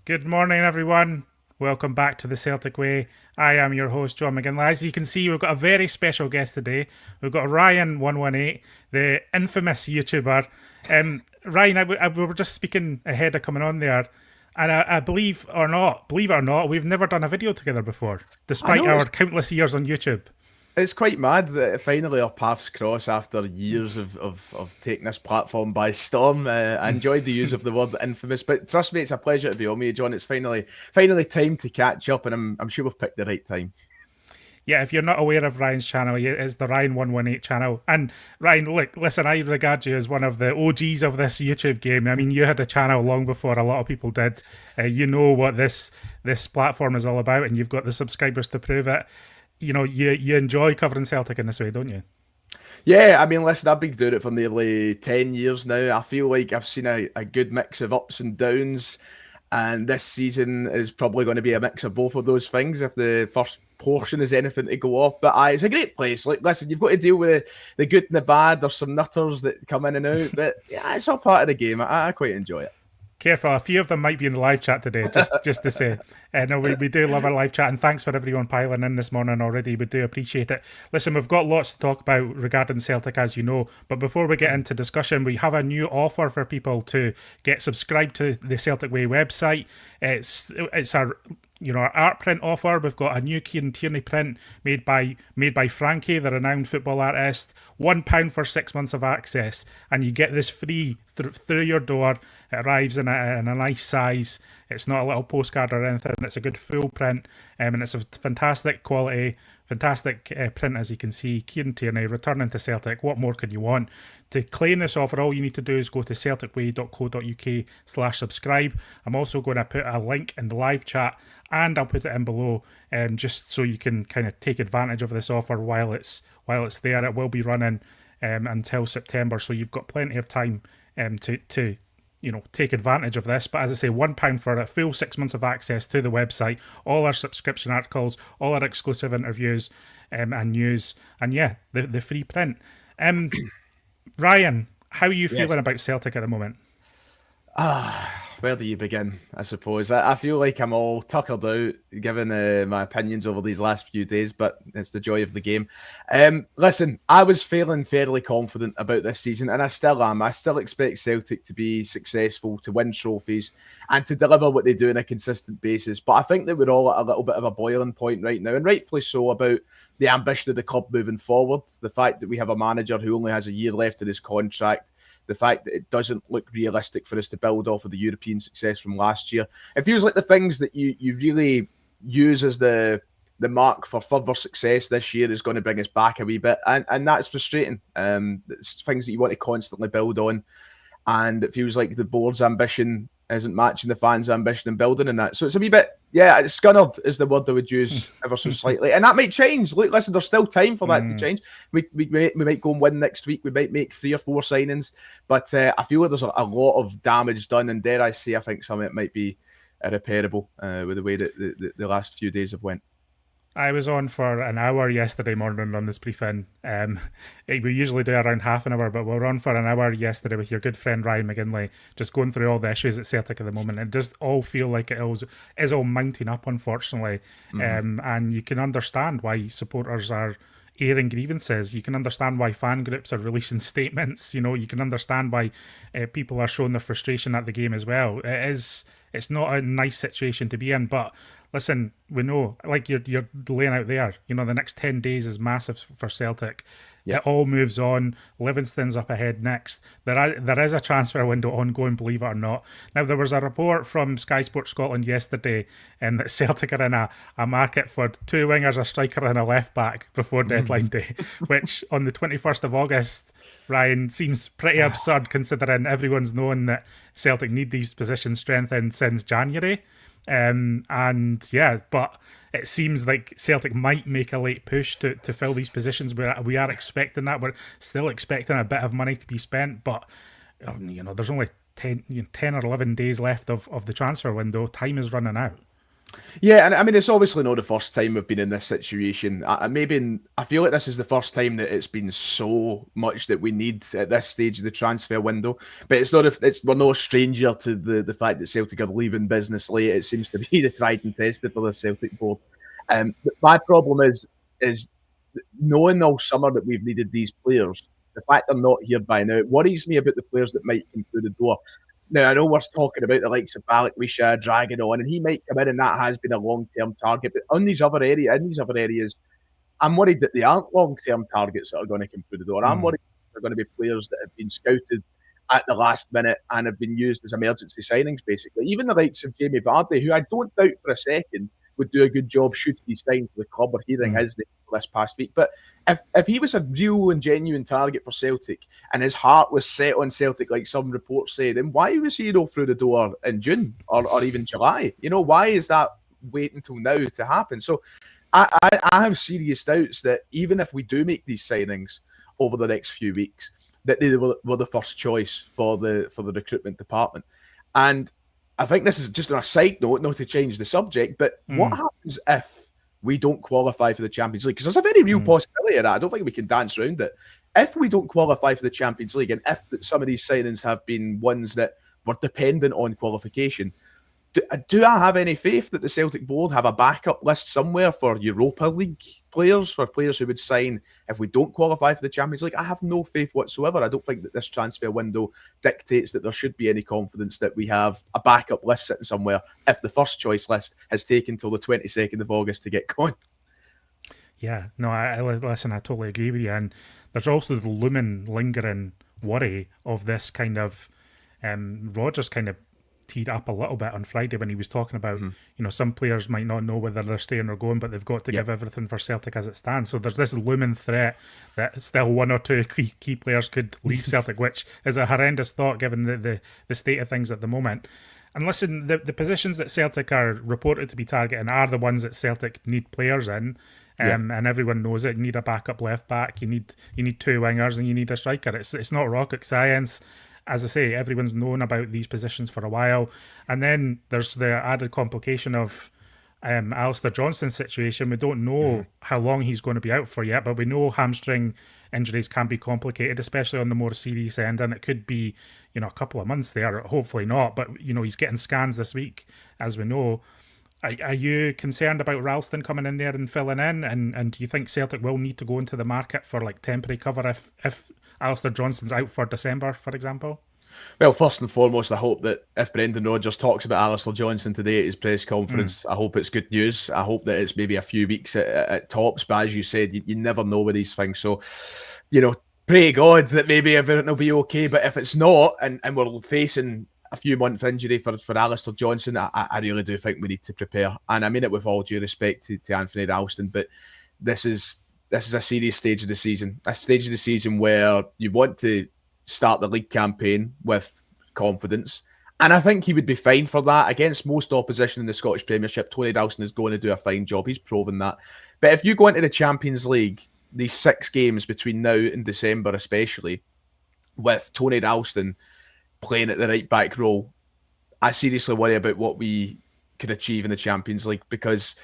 Good morning, everyone. Welcome back to the Celtic Way. I am your host, John McGinley. As you can see, we've got a very special guest today. We've got Ryan118, the infamous YouTuber. Ryan, we were just speaking ahead of coming on there, and I believe it or not, we've never done a video together before, I despite know our countless years on YouTube. it's quite mad that finally our paths cross after years of taking this platform by storm. I enjoyed the use of the word infamous, but trust me, it's a pleasure to be on with you, John. It's finally time to catch up, and I'm sure we've picked the right time. Yeah, if you're not aware of Ryan's channel, it's the Ryan118 channel. And Ryan, look, listen, I regard you as one of the OGs of this YouTube game. I mean, you had a channel long before a lot of people did. You know what this platform is all about, and you've got the subscribers to prove it. You know, you enjoy covering Celtic in this way, don't you? Yeah, I mean, listen, I've been doing it for nearly 10 years now. I feel like I've seen a good mix of ups and downs, and this season is probably going to be a mix of both of those things if the first portion is anything to go off. But it's a great place. Like, listen, you've got to deal with the good and the bad. There's some nutters that come in and out, but yeah, it's all part of the game. I quite enjoy it. Careful, a few of them might be in the live chat today, just to say. No, we do love our live chat, and thanks for everyone piling in this morning already. We do appreciate it. Listen, we've got lots to talk about regarding Celtic, as you know, but before we get into discussion, we have a new offer for people to get subscribed to the Celtic Way website. It's our our art print offer. We've got a new Kieran Tierney print made by Frankie, the renowned football artist. £1 for 6 months of access, and you get this free through your door. It arrives in a nice size. It's not a little postcard or anything. It's a good full print, and it's a fantastic quality, fantastic print, as you can see. Kieran Tierney returning to Celtic. What more could you want? To claim this offer, all you need to do is go to celticway.co.uk/subscribe. I'm also going to put a link in the live chat, and I'll put it in below, just so you can kind of take advantage of this offer while it's there. It will be running until September, so you've got plenty of time to take advantage of this. But as I say, £1 for a full 6 months of access to the website, all our subscription articles, all our exclusive interviews and news, and yeah, the free print. Ryan, how are you Yes. feeling about Celtic at the moment? Where do you begin? I suppose I feel like I'm all tuckered out, given my opinions over these last few days. But it's the joy of the game. Listen, I was feeling fairly confident about this season, and I still am. I still expect Celtic to be successful, to win trophies, and to deliver what they do on a consistent basis. But I think that we're all at a little bit of a boiling point right now, and rightfully so, about the ambition of the club moving forward. The fact that we have a manager who only has a year left in his contract, the fact that it doesn't look realistic for us to build off of the European success from last year. It feels like the things that you really use as the mark for further success this year is going to bring us back a wee bit, and that's frustrating. It's things that you want to constantly build on, and it feels like the board's ambition isn't matching the fans' ambition and building and that. So it's a wee bit, yeah, scunnered is the word I would use ever so slightly. And that might change. Look, listen, there's still time for that to change. We might go and win next week. We might make 3 or 4 signings. But I feel like there's a lot of damage done. And dare I say, I think some of it might be irreparable with the way that the last few days have went. I was on for an hour yesterday morning on this briefing. We usually do around half an hour, but we were on for an hour yesterday with your good friend Ryan McGinley, just going through all the issues at Celtic at the moment. It does all feel like it is all mounting up, unfortunately. And you can understand why supporters are airing grievances. You can understand why fan groups are releasing statements. You can understand why people are showing their frustration at the game as well. It's not a nice situation to be in, but listen, we know, like you're laying out there, the next 10 days is massive for Celtic. Yeah. It all moves on. Livingston's up ahead next. There is a transfer window ongoing, believe it or not. Now, there was a report from Sky Sports Scotland yesterday that Celtic are in a market for 2 wingers, a striker and a left back before deadline day, which on the 21st of August, Ryan, seems pretty absurd considering everyone's known that Celtic need these positions strengthened since January. And yeah, but it seems like Celtic might make a late push to fill these positions. We are expecting that. We're still expecting a bit of money to be spent, but there's only 10 or 11 days left of the transfer window. Time is running out. Yeah, and I mean, it's obviously not the first time we've been in this situation. I feel like this is the first time that it's been so much that we need at this stage of the transfer window. But it's not. We're no stranger to the fact that Celtic are leaving business late. It seems to be the tried and tested for the Celtic board. My problem is knowing all summer that we've needed these players. The fact they're not here by now, it worries me about the players that might come through the door. Now, I know we're talking about the likes of Balikwisha dragging on, and he might come in, and that has been a long-term target. But in these other areas, I'm worried that they aren't long-term targets that are going to come through the door. I'm worried they're going to be players that have been scouted at the last minute and have been used as emergency signings, basically. Even the likes of Jamie Vardy, who I don't doubt for a second would do a good job shooting his sign for the club or hearing his name this past week. But if he was a real and genuine target for Celtic and his heart was set on Celtic, like some reports say, then why was he through the door in June or even July? Why is that wait until now to happen? So I have serious doubts that even if we do make these signings over the next few weeks, that they were the first choice for the recruitment department. And I think this is just on a side note, not to change the subject, but what happens if we don't qualify for the Champions League? Because there's a very real possibility of that. I don't think we can dance around it. If we don't qualify for the Champions League, and if some of these signings have been ones that were dependent on qualification, do I have any faith that the Celtic board have a backup list somewhere for Europa League players, for players who would sign if we don't qualify for the Champions League? I have no faith whatsoever. I don't think that this transfer window dictates that there should be any confidence that we have a backup list sitting somewhere if the first choice list has taken till the 22nd of August to get going. Yeah, no, I listen, I totally agree with you. And there's also the looming, lingering worry of this kind of Rodgers kind of teed up a little bit on Friday when he was talking about, some players might not know whether they're staying or going, but they've got to give everything for Celtic as it stands. So there's this looming threat that still one or two key players could leave Celtic, which is a horrendous thought given the state of things at the moment. And listen, the positions that Celtic are reported to be targeting are the ones that Celtic need players in. And everyone knows it. You need a backup left back. You need two wingers, and you need a striker. It's not rocket science. As I say, everyone's known about these positions for a while. And then there's the added complication of Alistair Johnston's situation. We don't know how long he's going to be out for yet, but we know hamstring injuries can be complicated, especially on the more serious end. And it could be, a couple of months there. Hopefully not. But, he's getting scans this week, as we know. Are you concerned about Ralston coming in there and filling in? And do you think Celtic will need to go into the market for temporary cover if Alistair Johnston's out for December, for example? Well, first and foremost, I hope that if Brendan Rodgers talks about Alistair Johnston today at his press conference, I hope it's good news. I hope that it's maybe a few weeks at tops. But as you said, you never know with these things. So, pray God that maybe everything will be okay. But if it's not, and we're facing a few month injury for Alistair Johnston, I really do think we need to prepare. And I mean it with all due respect to Anthony Ralston, but this is a serious stage of the season. A stage of the season where you want to start the league campaign with confidence. And I think he would be fine for that. Against most opposition in the Scottish Premiership, Tony Ralston is going to do a fine job. He's proven that. But if you go into the Champions League, these 6 games between now and December especially, with Tony Ralston playing at the right back role, I seriously worry about what we could achieve in the Champions League, because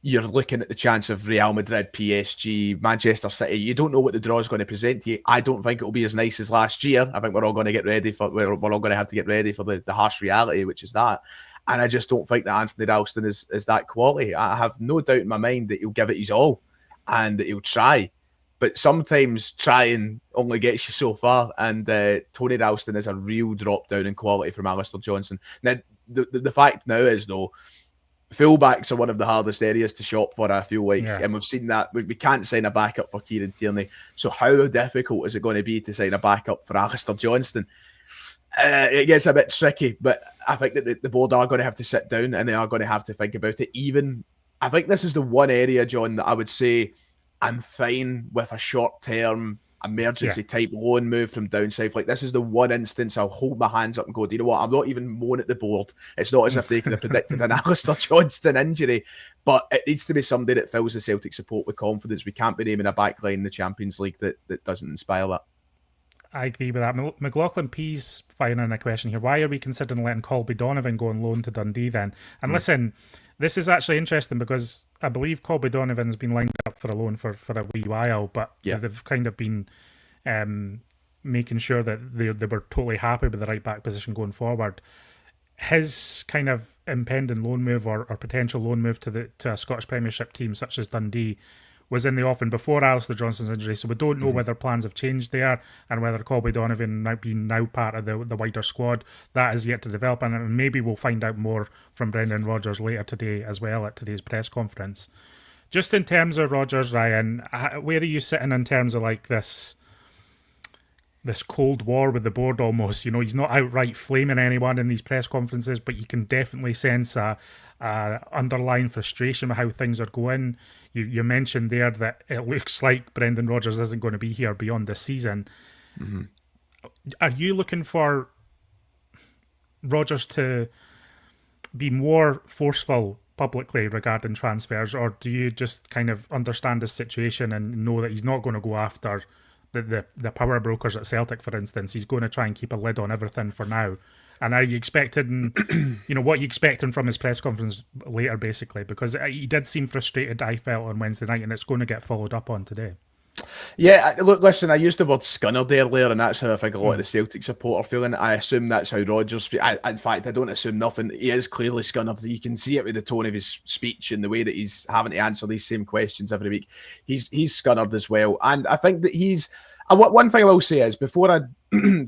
you're looking at the chance of Real Madrid, PSG, Manchester City. You don't know what the draw is going to present to you. I don't think it'll be as nice as last year. I think we're all going to have to get ready for the harsh reality, which is that. And I just don't think that Anthony Ralston is that quality. I have no doubt in my mind that he'll give it his all and that he'll try. But sometimes trying only gets you so far. And Tony Ralston is a real drop down in quality from Alistair Johnston. Now, the fact now is, though, fullbacks are one of the hardest areas to shop for, I feel like. And we've seen that. We can't sign a backup for Kieran Tierney. So how difficult is it going to be to sign a backup for Alistair Johnston? It gets a bit tricky, but I think that the board are going to have to sit down and they are going to have to think about it. I think this is the one area, John, that I would say I'm fine with a short-term emergency type loan move from down south. Like, this is the one instance I'll hold my hands up and go, do you know what? I'm not even moaning at the board. It's not as if they could have predicted an Alistair Johnston injury, but it needs to be somebody that fills the Celtic support with confidence. We can't be naming a backline in the Champions League that doesn't inspire that. I agree with that. McLaughlin P's firing a question here. Why are we considering letting Colby Donovan go on loan to Dundee then? And listen, This is actually interesting because I believe Colby Donovan's been lined up for a loan for a wee while, but Yeah. they've kind of been making sure that they were totally happy with the right back position going forward. His kind of impending loan move or potential loan move to a Scottish Premiership team such as Dundee was in the offing before Alistair Johnston's injury, so we don't know whether plans have changed there and whether Colby Donovan might be now part of the wider squad. That is yet to develop, and maybe we'll find out more from Brendan Rodgers later today as well at today's press conference. Just in terms of Rodgers, Ryan, where are you sitting in terms of like this Cold War with the board almost? You know, he's not outright flaming anyone in these press conferences, but you can definitely sense a underlying frustration with how things are going. You mentioned there that it looks like Brendan Rodgers isn't going to be here beyond this season. Mm-hmm. Are you looking for Rodgers to be more forceful publicly regarding transfers, or do you just kind of understand his situation and know that he's not going to go after the power brokers at Celtic, for instance? He's going to try and keep a lid on everything for now. And are you expecting, what are you expecting from his press conference later, basically? Because he did seem frustrated, I felt, on Wednesday night, and it's going to get followed up on today. Yeah, look, listen, I used the word scunnered earlier, and that's how I think a lot of the Celtic supporter feeling. I assume that's how Rodgers feel. In fact, I don't assume nothing. He is clearly scunnered. You can see it with the tone of his speech and the way that he's having to answer these same questions every week. He's scunnered as well. And I think that he's... One thing I will say is, before I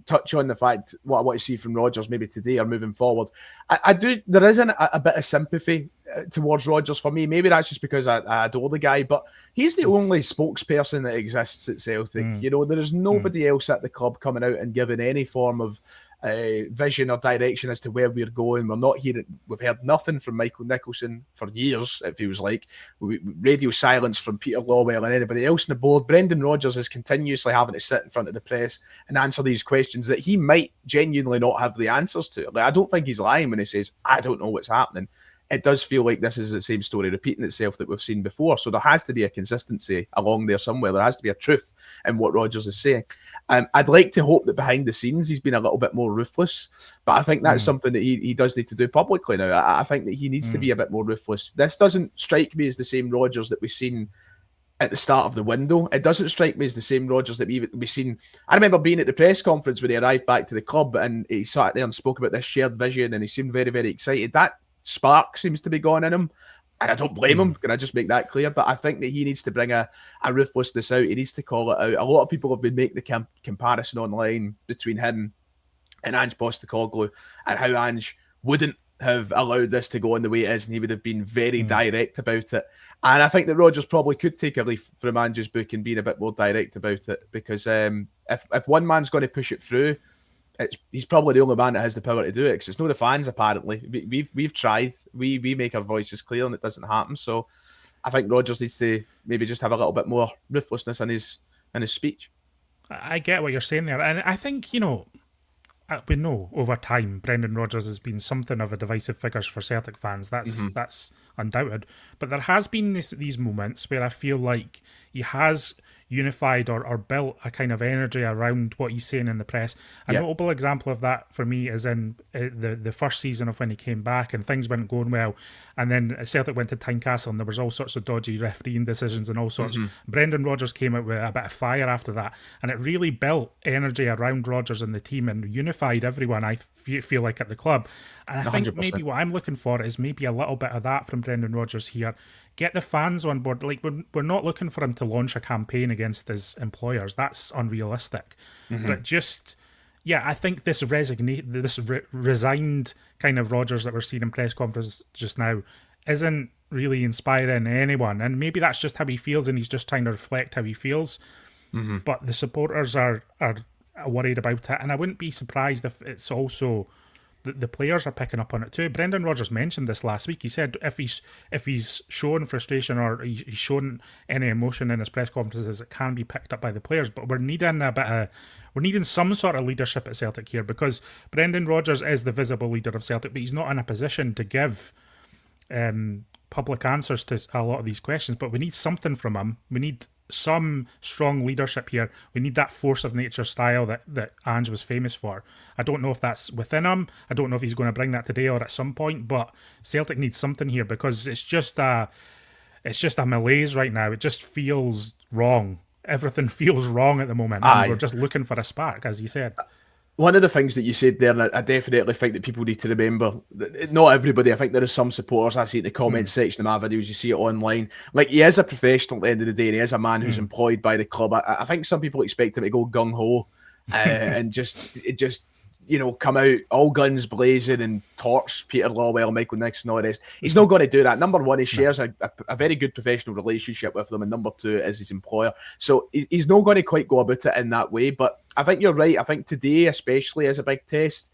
touch on the fact what I want to see from Rodgers maybe today or moving forward, there is a bit of sympathy towards Rodgers for me. Maybe that's just because I adore the guy, but he's the only spokesperson that exists at Celtic. You know, there is nobody else at the club coming out and giving any form of vision or direction as to where we're going. We're not hearing, we've heard nothing from Michael Nicholson for years, it feels like. Radio silence from Peter Lawwell and anybody else on the board. Brendan Rodgers is continuously having to sit in front of the press and answer these questions that he might genuinely not have the answers to. Like, I don't think he's lying when he says, I don't know what's happening. It does feel like this is the same story repeating itself that we've seen before. So there has to be a consistency along there somewhere. There has to be a truth in what Rodgers is saying. I'd like to hope that behind the scenes he's been a little bit more ruthless, but I think that's something that he does need to do publicly now. I think that he needs to be a bit more ruthless. This doesn't strike me as the same Rodgers that we've seen at the start of the window. It doesn't strike me as the same Rodgers that we've seen. I remember being at the press conference when he arrived back to the club and he sat there and spoke about this shared vision and he seemed very, very excited. That spark seems to be gone in him. And I don't blame him. Can I just make that clear? But I think that he needs to bring a ruthlessness out. He needs to call it out. A lot of people have been making the comparison online between him and Ange Postecoglou and how Ange wouldn't have allowed this to go on the way it is, and he would have been very direct about it. And I think that Rodgers probably could take a leaf from Ange's book and being a bit more direct about it, because if one man's going to push it through, he's probably the only man that has the power to do it, because it's not the fans. Apparently, we've tried. We make our voices clear, and it doesn't happen. So, I think Rodgers needs to maybe just have a little bit more ruthlessness in his speech. I get what you're saying there, and I think we know over time Brendan Rodgers has been something of a divisive figure for Celtic fans. That's undoubted. But there has been these moments where I feel like he has unified or built a kind of energy around what he's saying in the press. A notable example of that for me is in the first season of when he came back and things weren't going well, and then Celtic went to Tynecastle and there was all sorts of dodgy refereeing decisions and all sorts. Brendan Rodgers came out with a bit of fire after that, and it really built energy around Rodgers and the team and unified everyone, I feel like, at the club. And I think 100%. maybe what I'm looking for is maybe a little bit of that from Brendan Rodgers here. Get the fans on board. Like, we're not looking for him to launch a campaign against his employers. That's unrealistic. But just, I think this resigned kind of Rodgers that we're seeing in press conferences just now isn't really inspiring anyone. And maybe that's just how he feels, and he's just trying to reflect how he feels. But the supporters are worried about it, and I wouldn't be surprised if it's also the players are picking up on it too. Brendan Rodgers mentioned this last week. He said if he's showing frustration or he's showing any emotion in his press conferences, it can be picked up by the players. But we're needing some sort of leadership at Celtic here, because Brendan Rodgers is the visible leader of Celtic, but he's not in a position to give public answers to a lot of these questions, but we need something from him. We need some strong leadership here. We need that force of nature style that Ange was famous for. I don't know if that's within him. I don't know if he's going to bring that today or at some point, but Celtic needs something here because it's just a malaise right now. It just feels wrong. Everything feels wrong at the moment. And we're just looking for a spark, as you said. One of the things that you said there, and I definitely think that people need to remember, not everybody, I think there are some supporters, I see it in the comment section of my videos, you see it online, like he is a professional at the end of the day, and he is a man who's employed by the club. I think some people expect him to go gung-ho and just come out all guns blazing and torch Peter Lawwell, Michael Nixon, all the rest. He's not going to do that. Number one, he shares a very good professional relationship with them, and number two is his employer. So he's not going to quite go about it in that way, but I think you're right. I think today especially is a big test.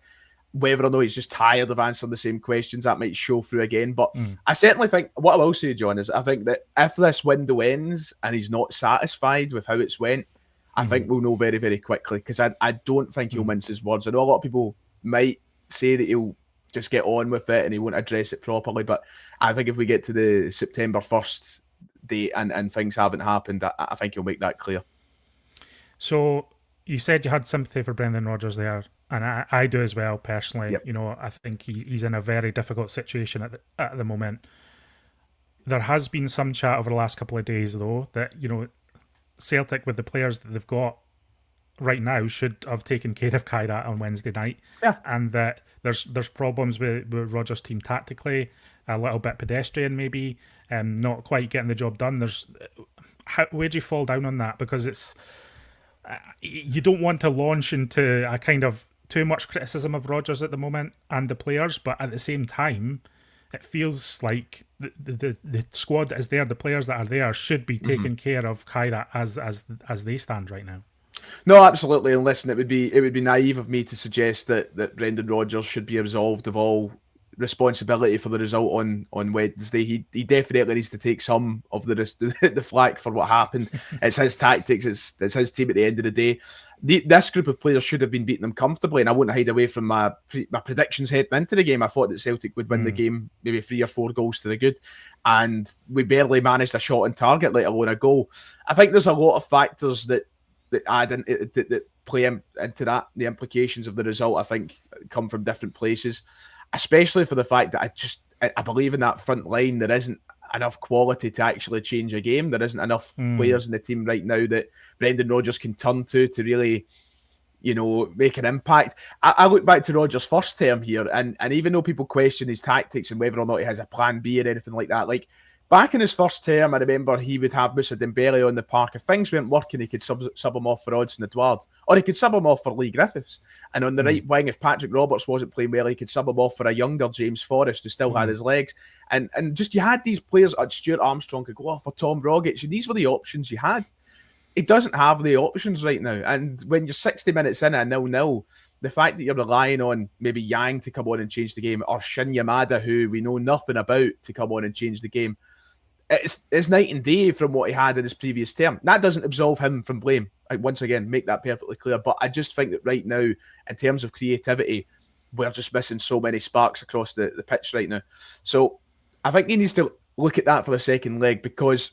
Whether or not he's just tired of answering the same questions, that might show through again. But I certainly think, what I will say, John, is I think that if this window ends and he's not satisfied with how it's went, I think we'll know very, very quickly, because I don't think he'll mince his words. I know a lot of people might say that he'll just get on with it and he won't address it properly, but I think if we get to the September 1st date and things haven't happened, I think he'll make that clear. So you said you had sympathy for Brendan Rodgers there, and I do as well, personally. Yep. You know, I think he's in a very difficult situation at the moment. There has been some chat over the last couple of days, though, that, you know, Celtic, with the players that they've got right now, should have taken care of Kairat on Wednesday night. Yeah. And that there's problems with Rodgers' team tactically, a little bit pedestrian maybe, not quite getting the job done. Where do you fall down on that? Because it's you don't want to launch into a kind of too much criticism of Rodgers at the moment and the players, but at the same time, it feels like the squad that is there, the players that are there, should be taking care of Kairat as they stand right now. No, absolutely. And listen, it would be naive of me to suggest that Brendan Rodgers should be absolved of all responsibility for the result on Wednesday. He definitely needs to take some of the flack for what happened. It's his tactics. It's his team at the end of the day. This group of players should have been beating them comfortably, and I won't hide away from my predictions heading into the game. I thought that Celtic would win the game, maybe 3 or 4 goals to the good, and we barely managed a shot on target, let alone a goal. I think there's a lot of factors that add in, that play into that. The implications of the result, I think, come from different places, especially for the fact that I believe in that front line there isn't enough quality to actually change a game. There isn't enough players in the team right now that Brendan Rodgers can turn to really, make an impact. I look back to Rodgers' first term here, and even though people question his tactics and whether or not he has a plan B or anything like that, like back in his first term, I remember he would have Moussa Dembele on the park. If things weren't working, he could sub him off for Odsonne Edouard, or he could sub him off for Lee Griffiths. And on the right wing, if Patrick Roberts wasn't playing well, he could sub him off for a younger James Forrest who still had his legs. And just you had these players, Stuart Armstrong could go off for Tom Rogic, and these were the options you had. He doesn't have the options right now. And when you're 60 minutes in at 0-0, the fact that you're relying on maybe Yang to come on and change the game, or Shin Yamada, who we know nothing about, to come on and change the game, it's night and day from what he had in his previous term. That doesn't absolve him from blame. Once again, make that perfectly clear. But I just think that right now, in terms of creativity, we're just missing so many sparks across the pitch right now. So I think he needs to look at that for the second leg, because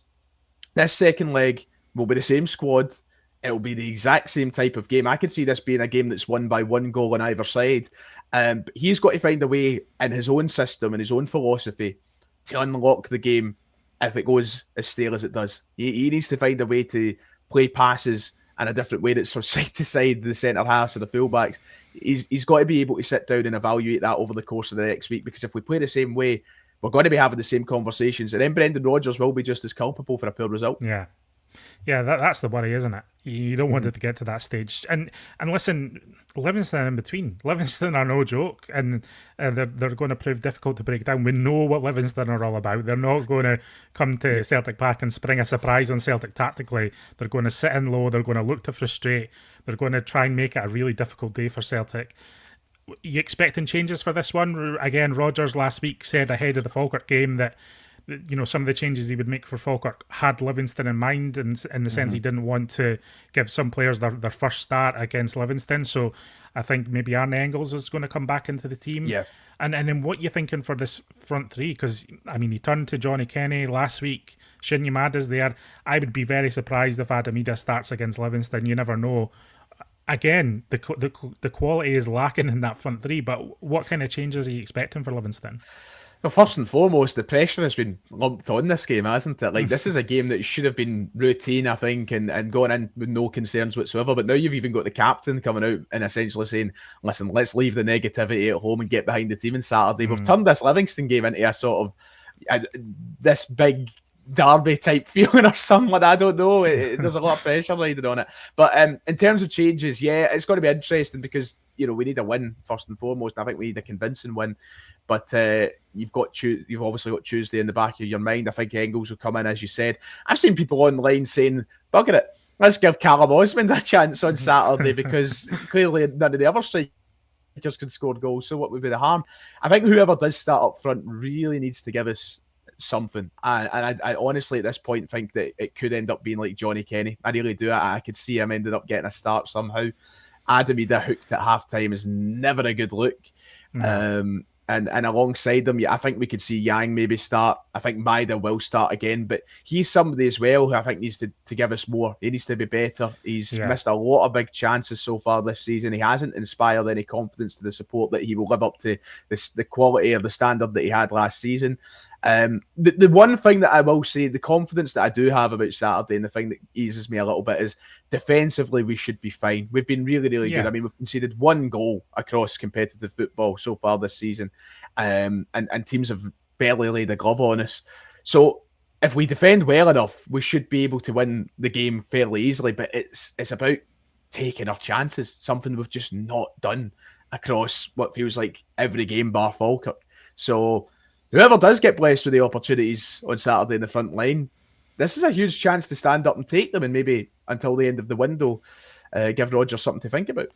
this second leg will be the same squad. It'll be the exact same type of game. I could see this being a game that's won by 1 goal on either side. But he's got to find a way in his own system and his own philosophy to unlock the game if it goes as stale as it does. He needs to find a way to play passes in a different way that's from side to side, the centre halves or the fullbacks. He's got to be able to sit down and evaluate that over the course of the next week, because if we play the same way, we're going to be having the same conversations, and then Brendan Rodgers will be just as culpable for a poor result. Yeah, that's the worry, isn't it? You don't want it to get to that stage. And listen, Livingston in between. Livingston are no joke, and they're going to prove difficult to break down. We know what Livingston are all about. They're not going to come to Celtic Park and spring a surprise on Celtic tactically. They're going to sit in low. They're going to look to frustrate. They're going to try and make it a really difficult day for Celtic. You expecting changes for this one? Again, Rodgers last week said ahead of the Falkirk game that some of the changes he would make for Falkirk had Livingston in mind, and in the sense he didn't want to give some players their first start against Livingston. So I think maybe Arne Engels is going to come back into the team. Yeah. And then what you thinking for this front three? Because I mean, he turned to Johnny Kenny last week. Shin Yamada's there. I would be very surprised if Adamida starts against Livingston. You never know. Again, the quality is lacking in that front three. But what kind of changes are you expecting for Livingston? Well, first and foremost, the pressure has been lumped on this game, hasn't it? Like, this is a game that should have been routine, I think, and going in with no concerns whatsoever. But now you've even got the captain coming out and essentially saying, listen, let's leave the negativity at home and get behind the team on Saturday. We've turned this Livingston game into a sort of this big derby type feeling or something like that. I don't know. There's a lot of pressure riding on it. But in terms of changes, yeah, it's going to be interesting because, you know, we need a win first and foremost. I think we need a convincing win. But you've obviously got Tuesday in the back of your mind. I think Engels will come in, as you said. I've seen people online saying, bugger it, let's give Callum Osmond a chance on Saturday because clearly none of the other strikers can score goals. So what would be the harm? I think whoever does start up front really needs to give us something. And I honestly, at this point, think that it could end up being like Johnny Kenny. I really do. I could see him ended up getting a start somehow. Adamida hooked at halftime is never a good look. No. And alongside them, I think we could see Yang maybe start. I think Maida will start again, but he's somebody as well who I think needs to give us more. He needs to be better. He's missed a lot of big chances so far this season. He hasn't inspired any confidence to the support that he will live up to the quality or the standard that he had last season. The one thing that I will say, the confidence that I do have about Saturday and the thing that eases me a little bit is defensively we should be fine. We've been really, really good. I mean, we've conceded one goal across competitive football so far this season, and teams have barely laid a glove on us. So if we defend well enough, we should be able to win the game fairly easily. But it's about taking our chances, something we've just not done across what feels like every game bar Falkirk. So whoever does get blessed with the opportunities on Saturday in the front line, this is a huge chance to stand up and take them, and maybe until the end of the window, give Rodgers something to think about.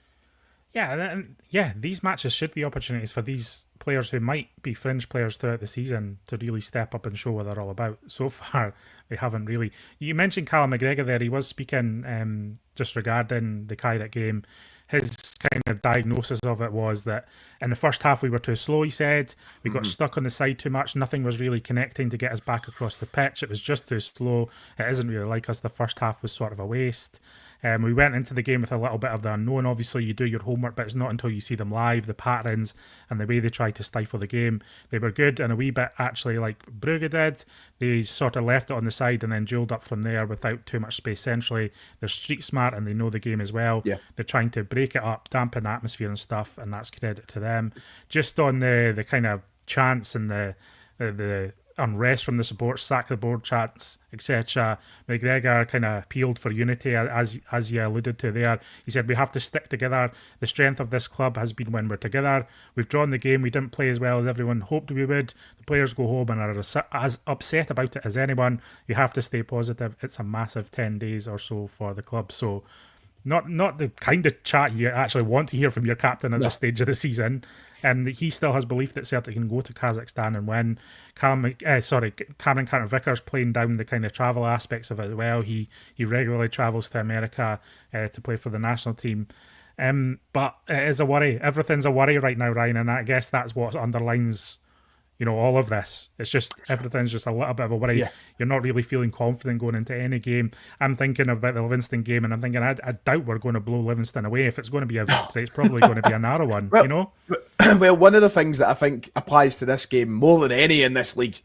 Yeah, these matches should be opportunities for these players who might be fringe players throughout the season to really step up and show what they're all about. So far, they haven't really. You mentioned Callum McGregor there. He was speaking just regarding the Kyrat game. His kind of diagnosis of it was that in the first half we were too slow, he said. We got stuck on the side too much. Nothing was really connecting to get us back across the pitch. It was just too slow. It isn't really like us. The first half was sort of a waste. We went into the game with a little bit of the unknown. Obviously, you do your homework, but it's not until you see them live, the patterns and the way they try to stifle the game. They were good and a wee bit actually like Brugge did. They sort of left it on the side and then duelled up from there without too much space centrally. They're street smart and they know the game as well. Yeah. They're trying to break it up, dampen the atmosphere and stuff, and that's credit to them. Just on the kind of chants and the unrest from the support, sack the board chats, etc. McGregor kind of appealed for unity, as you alluded to there. He said, we have to stick together. The strength of this club has been when we're together. We've drawn the game. We didn't play as well as everyone hoped we would. The players go home and are as upset about it as anyone. You have to stay positive. It's a massive 10 days or so for the club. So not the kind of chat you actually want to hear from your captain at this stage of the season. And he still has belief that Celtic can go to Kazakhstan and win. Cameron Carter-Vickers playing down the kind of travel aspects of it as well. He regularly travels to America to play for the national team. But it is a worry. Everything's a worry right now, Ryan, and I guess that's what underlines all of this. It's just everything's just a little bit of a worry. Yeah. You're not really feeling confident going into any game. I'm thinking about the Livingston game and I'm thinking I doubt we're going to blow Livingston away. If it's going to be a victory, it's probably going to be a narrow one, Well, one of the things that I think applies to this game more than any in this league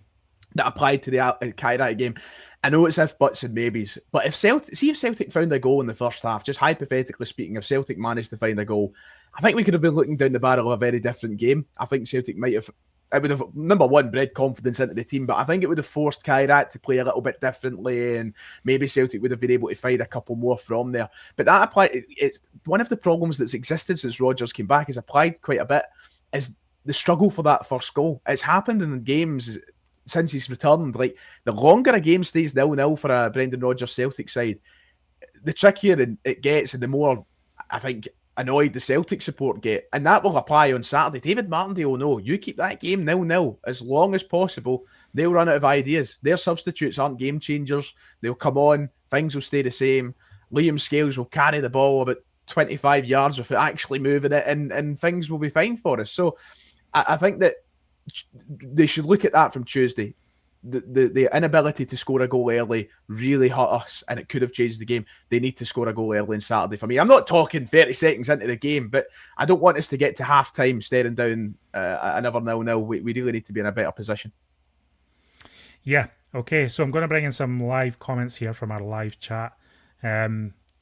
that applied to the Kyrat game, I know it's if buts and maybes, but if Celtic found a goal in the first half, just hypothetically speaking, if Celtic managed to find a goal, I think we could have been looking down the barrel of a very different game. I think Celtic it would have, number one, bred confidence into the team, but I think it would have forced Kyrat to play a little bit differently, and maybe Celtic would have been able to find a couple more from there. But that it's one of the problems that's existed since Rodgers came back, has applied quite a bit, is the struggle for that first goal. It's happened in the games since he's returned. Like, the longer a game stays 0-0 for a Brendan Rodgers Celtic side, the trickier it gets, and the more, I think, annoyed the Celtic support get, and that will apply on Saturday. David Martindale will know, you keep that game 0-0 as long as possible, they'll run out of ideas. Their substitutes aren't game changers. They'll come on, things will stay the same. Liam Scales will carry the ball about 25 yards without actually moving it, and things will be fine for us. So I think that they should look at that from Tuesday. The inability to score a goal early really hurt us, and it could have changed the game. They need to score a goal early on Saturday for me. I'm not talking 30 seconds into the game, but I don't want us to get to half-time staring down another 0-0. We really need to be in a better position. Yeah, okay, so I'm going to bring in some live comments here from our live chat.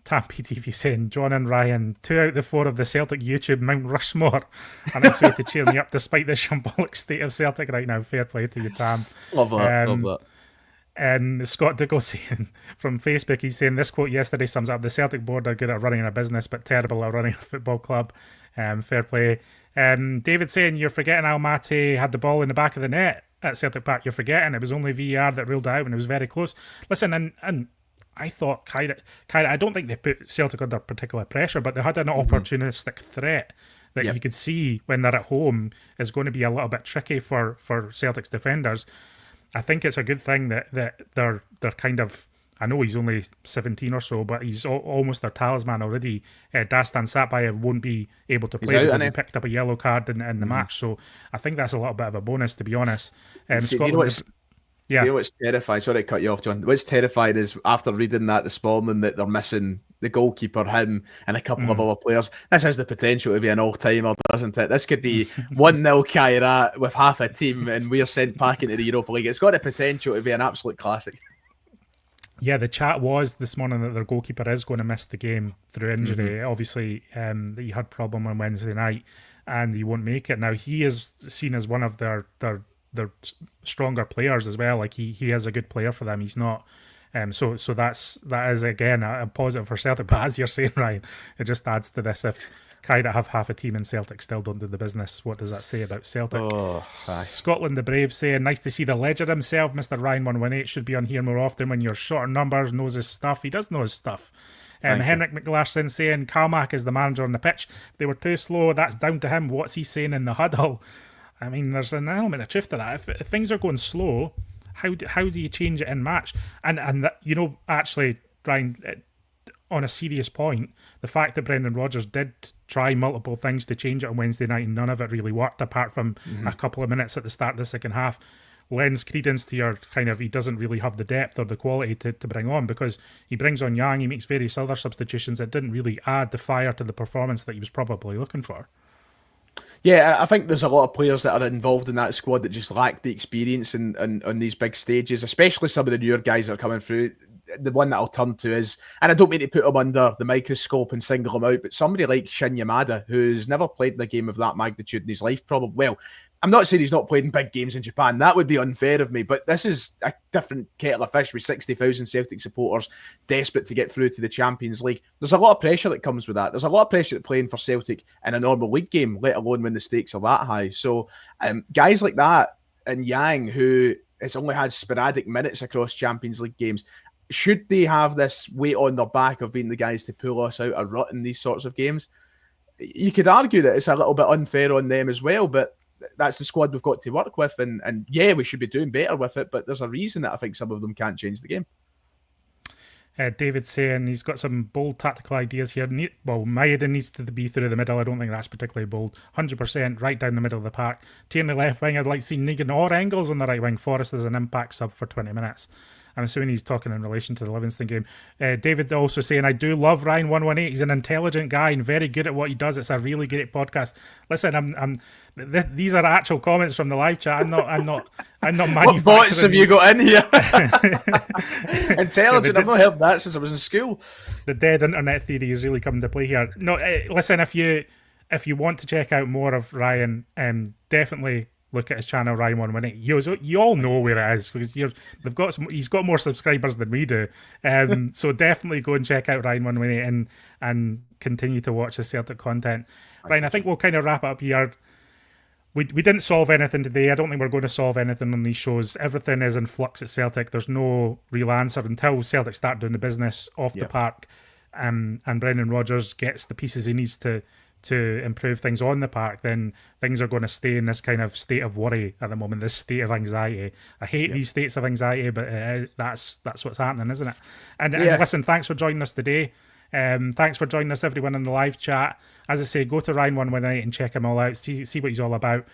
Tam PTV saying, John and Ryan, 2 out of the 4 of the Celtic YouTube Mount Rushmore. A nice way to cheer me up despite the shambolic state of Celtic right now. Fair play to you, Tam. Love that. And Scott Diggle saying from Facebook, he's saying this quote yesterday sums up: the Celtic board are good at running a business but terrible at running a football club. Fair play. David saying, you're forgetting Almaty had the ball in the back of the net at Celtic Park. You're forgetting it was only VAR that ruled it out and it was very close. Listen, and I thought I don't think they put Celtic under particular pressure, but they had an opportunistic threat that you could see when they're at home is going to be a little bit tricky for Celtic's defenders. I think it's a good thing that they're kind of, I know he's only 17 or so, but he's almost their talisman already. Dastan Satbayev won't be able to play because he picked up a yellow card in the match, so I think that's a little bit of a bonus, to be honest. You know what's terrifying? Sorry to cut you off, John. What's terrifying is after reading that this morning that they're missing the goalkeeper, him, and a couple of other players. This has the potential to be an all-timer, doesn't it? This could be 1-0 Kairat with half a team and we're sent back into the Europa League. It's got the potential to be an absolute classic. Yeah, the chat was this morning that their goalkeeper is going to miss the game through injury. Obviously, that he had problem on Wednesday night and he won't make it. Now, he is seen as one of their stronger players as well. Like he is a good player for them. He's not. So that is again a positive for Celtic. But as you're saying, Ryan, it just adds to this. If Kairat have half a team and Celtic still don't do the business, what does that say about Celtic? Scotland the Brave saying, nice to see the legend himself, Mr. Ryan 118 should be on here more often when you're short on numbers, knows his stuff. He does know his stuff. Henrik McLaughlin saying, Kalmak is the manager on the pitch. If they were too slow, that's down to him. What's he saying in the huddle? I mean, there's an element of truth to that. If things are going slow, how do you change it in match? And that, actually, Ryan, on a serious point, the fact that Brendan Rodgers did try multiple things to change it on Wednesday night and none of it really worked, apart from a couple of minutes at the start of the second half, lends credence to your kind of, he doesn't really have the depth or the quality to bring on, because he brings on Yang, he makes various other substitutions that didn't really add the fire to the performance that he was probably looking for. Yeah, I think there's a lot of players that are involved in that squad that just lack the experience on these big stages, especially some of the newer guys that are coming through. The one that I'll turn to is, and I don't mean to put him under the microscope and single him out, but somebody like Shin Yamada, who's never played in a game of that magnitude in his life, probably. Well, I'm not saying he's not played in big games in Japan. That would be unfair of me. But this is a different kettle of fish with 60,000 Celtic supporters desperate to get through to the Champions League. There's a lot of pressure that comes with that. There's a lot of pressure playing for Celtic in a normal league game, let alone when the stakes are that high. So guys like that and Yang, who has only had sporadic minutes across Champions League games, should they have this weight on their back of being the guys to pull us out a rut in these sorts of games? You could argue that it's a little bit unfair on them as well, but that's the squad we've got to work with, and yeah, we should be doing better with it, but there's a reason that I think some of them can't change the game. David saying he's got some bold tactical ideas here. Well, Maeda needs to be through the middle. I don't think that's particularly bold. 100% right down the middle of the pack. Tierney left wing. I'd like to see Negan or Engels on the right wing. Forrest is an impact sub for 20 minutes. I'm assuming he's talking in relation to the Livingston game. David also saying, I do love Ryan 118. He's an intelligent guy and very good at what he does. It's a really great podcast. Listen, these are actual comments from the live chat. I'm not manufacturing. What bots have you got in here? Intelligent. I've not heard that since I was in school. The dead internet theory is really coming to play here. No, listen, if you want to check out more of Ryan, definitely look at his channel, Ryan 118. You all know where it is because he's got more subscribers than we do. So definitely go and check out Ryan 118 and continue to watch his Celtic content. Ryan, I think we'll kind of wrap it up here. We didn't solve anything today. I don't think we're going to solve anything on these shows. Everything is in flux at Celtic. There's no real answer until Celtic start doing the business off the park, and Brendan Rodgers gets the pieces he needs to improve things on the park. Then things are going to stay in this kind of state of worry at the moment, this state of anxiety. I hate these states of anxiety, but that's what's happening, isn't it? And listen, thanks for joining us today. Thanks for joining us, everyone, in the live chat. As I say, go to Ryan118 and check him all out. See what he's all about.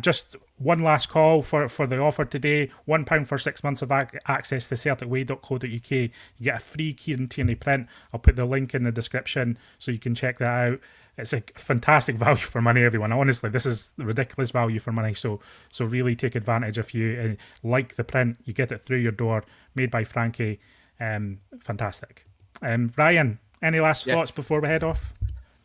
Just one last call for the offer today. £1 for 6 months of access to CelticWay.co.uk. You get a free Kieran Tierney print. I'll put the link in the description so you can check that out. It's a fantastic value for money, everyone. Honestly, this is ridiculous value for money. So really take advantage if you like the print. You get it through your door, made by Frankie. Fantastic. Ryan, any last thoughts before we head off?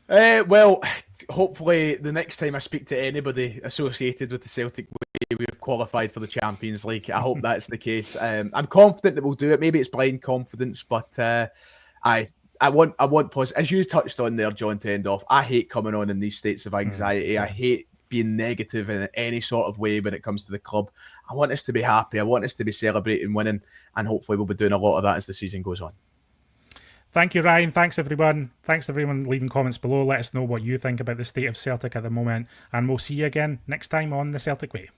Well, hopefully the next time I speak to anybody associated with the Celtic way, we've qualified for the Champions League. I hope that's the case. I'm confident that we'll do it. Maybe it's blind confidence, but I want positive. As you touched on there, John, to end off, I hate coming on in these states of anxiety. I hate being negative in any sort of way when it comes to the club. I want us to be happy. I want us to be celebrating winning, and hopefully we'll be doing a lot of that as the season goes on. Thank you, Ryan. Thanks, everyone. Thanks, everyone, leaving comments below. Let us know what you think about the state of Celtic at the moment. And we'll see you again next time on The Celtic Way.